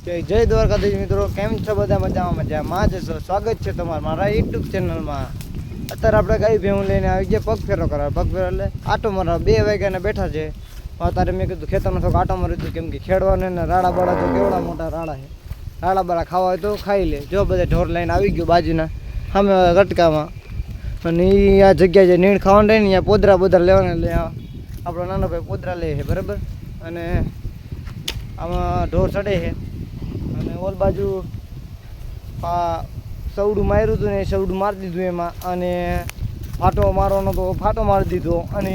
જય દ્વારકાધીશ મિત્રો, કેમ છો બધા? મજામાં જ છો? સ્વાગત છે તમારું મારા યુટ્યુબ ચેનલમાં. અત્યારે આપણે કઈ ભેહું લઈને આવી ગયા પગ ફેરો કરવા. પગ ફેરો એટલે આટો મારવા 2 વાગ્યાને બેઠા છે. અત્યારે મેં કીધું ખેતરમાં થોડુંક આટો મારી દીધું, કેમ કે ખેડવાને ને રાડા બાળા તો કેવડા મોટા રાડા છે. રાડા બાળા ખાવા હોય તો ખાઈ લે. જો બધા ઢોર લઈને આવી ગયો બાજુના સામે ગટકામાં. અને એ આ જગ્યા જે નીણ ખાવાનું રહે ને ત્યાં પોદરા લેવાને એટલે આપણો નાનો ભાઈ પોદરા લે છે બરાબર. અને આમાં ઢોર ચડે છે. અને ઓલ બાજુ આ સવડું માર્યું હતું ને સવડું મારી દીધું એમાં. અને ફાટો મારવાનો તો ફાટો મારી દીધો. અને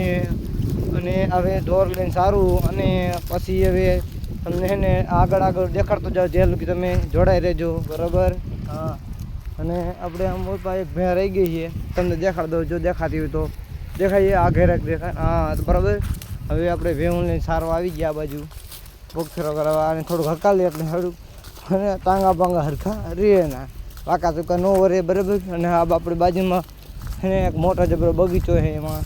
હવે ઢોર લઈને સારું. અને પછી હવે તમને છે ને આગળ દેખાડતો જાઓ જેલું કે તમે જોડાઈ રહેજો બરાબર. હા, અને આપણે આમ એક ભેં રહી ગઈ છે, તમને દેખાડ દો. જો દેખાતી હોય તો દેખાય, આ ઘેર દેખાય. હા બરાબર. હવે આપણે ભેહું લઈને સારવા આવી ગયા આ બાજુ પગ ફેરો કરવા. અને થોડુંક હકાલી એટલે થોડુંક અને ટાંગા પાંગા હરખા રે ના વાંકા ચૂકા ન વરે બરાબર. અને આ આપણી બાજુમાં એને એક મોટો જબરો બગીચો છે, એમાં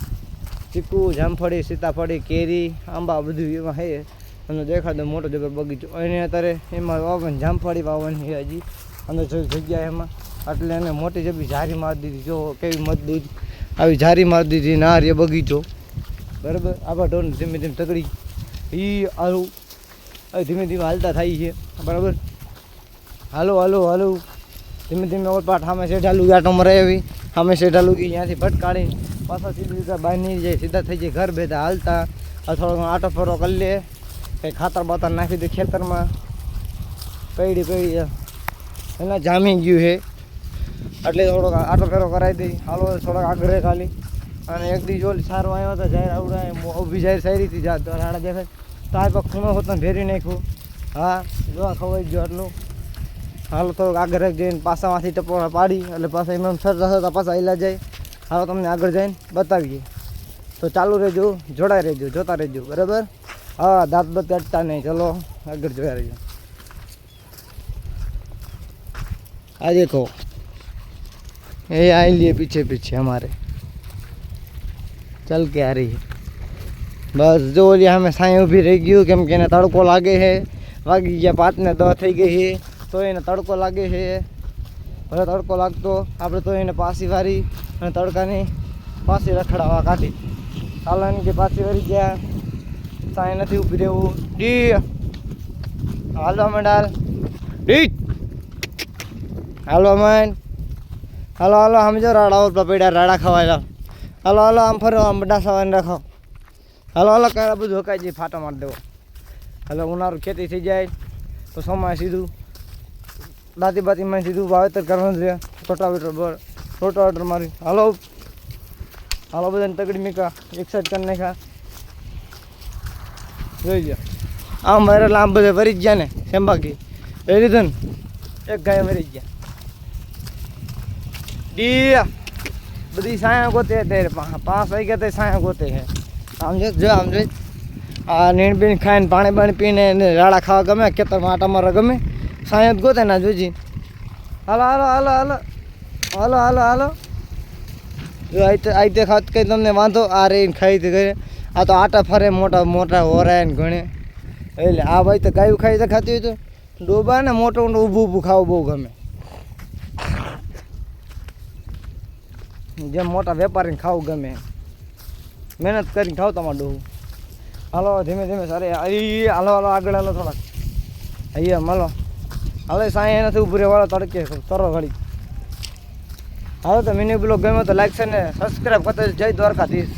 ચીકુ, જામફળી, સીતાફળી, કેરી, આંબા બધું એમાં છે. અને દેખાડો મોટો જબરો બગીચો. અને અત્યારે એમાં વાવવાની જામફળી વાવવાની છે હજી અંદર જગ્યા એમાં. એટલે એને મોટી જબરી ઝારી મારી દીધી. જો કેવી મજબૂત આવી ઝારી મારી દીધી. ના રે બગીચો બરાબર. આવા ઢોર ધીમે ધીમે તગડી આવું ધીમે ધીમે હાલતા થાય છે બરાબર. હાલો હાલો હાલો ધીમે ધીમે ઓર પાઠ સામે શેઠાલું આટો મરે એવી સામે શેઠાલું કે અહીંયાથી ભટકાડી પાછા સીધી રીતે બહાર નહીં જાય, સીધા થઈ જાય ઘર બેઠા હાલતા. થોડો આટો ફેરો કરી લે, કંઈ ખાતર બાતર નાખી દે ખેતરમાં. પડી એના જામી ગયું છે એટલે થોડોક આટો ફેરો કરાવી દઈ. હાલો થોડોક આગળ ખાલી. અને એક દી જો સારો આવ્યો હતો જાહેર આવડા ઊભી જાહેર સારી હતી જાત રાડા દેખાય તો આ પગ ખૂણો હોત ને ભેરી નાખ્યું. હા જોવા ખવાઈ ગયો એટલું. હાલો થોડુંક આગળ જઈને પાસામાંથી ટપોરા પાડી એટલે પાછા એમ સરતા સરતા પાછા હિલા જાય. હાલો તમને આગળ જઈને બતાવીએ. તો ચાલુ રહેજો, જોડાઈ રહેજો, જોતા રહેજો બરાબર. હા દાંત બત અટતા નહીં. ચલો આગળ જોયા રહેજો. આ દેખો એ आई लिए पीछे पीछे हमारे चल के आ रही है बस. जो ओली हमें साई ऊभी रही गયું કેમ કે એને તડકો લાગે છે. વાગી ગયા 5 ને 10 થઈ ગઈ છે તો એને તડકો લાગે છે. ભલે તડકો લાગતો આપણે તો એને પાછી વારી અને તડકાની પાછી રખડાવવા કાઢી. ચાલવાની કે પાછી વારી ગયા સાઈ નથી ઊભી રહેવું. ડી હાલવા માંડાલ ડી હાલવા માંડ. હાલો હાલો સમજો રાડા ઉપર પડ્યા રાડા ખવાયેલા. હાલો હાલો આમ ફરો, આમ બધા સવાને રાખો. હાલો હાલો કાંઈ બધું હકાઈ જાય, ફાટો મારી દેવો. હાલો ઉનાળું ખેતી થઈ જાય તો સોમાં સીધું દાંતી બાતીમાં સીધું વાવેતર કરવાનું છે. રોટાવેટર મારી. હાલો હાલો બધાને તગડી મીકા એક સાઈડ કરી નાખ્યા. જોઈ ગયા આમ મારે આમ બધે ભરી જ ગયા ને સેમ્બાકી એ લીધું ને એક ગાય મરી ગયા. ડી બધી સાયા ગોતે અત્યારે 5 વાગ્યા તો સાયા ગોતે છે. આમ જો આમ જોઈ આ નીણ બીણ ખાઈને પાણી પીને રાડા ખાવા ગમે, ખેતરમાં આટા મારવા ગમે, સાયા જ ગોતે ના જોજી. હાલો હાલો હાલો હાલો હાલો હાલો હાલો જો આઈતે ખાત કંઈ તમને વાંધો આ રહીને ખાઈ ઘરે. આ તો આટા ફરે મોટા મોટા હોરાય ને ઘણે. એટલે આ ભાઈ તો ગાયું ખાઈ તો ખાતી હોય તો ડોબા ને મોટું ઊભું ખાવું બહુ ગમે. જેમ મોટા વેપારીને ખાવું ગમે, મહેનત કરીને ખાવ તમારે ડોહું. હાલો ધીમે ધીમે સારે હાલો હાલો આગળ હાલો થોડાક. અહીંયા હાલો હાલો સાંઈ નથી ઊભું રહેવાળો તડકે તરો ઘડી. હાલો તો મિની બ્લોગ ગમ્યો તો લાઈક છે ને સબસ્ક્રાઈબ કરતા જય દ્વારકાધીશ.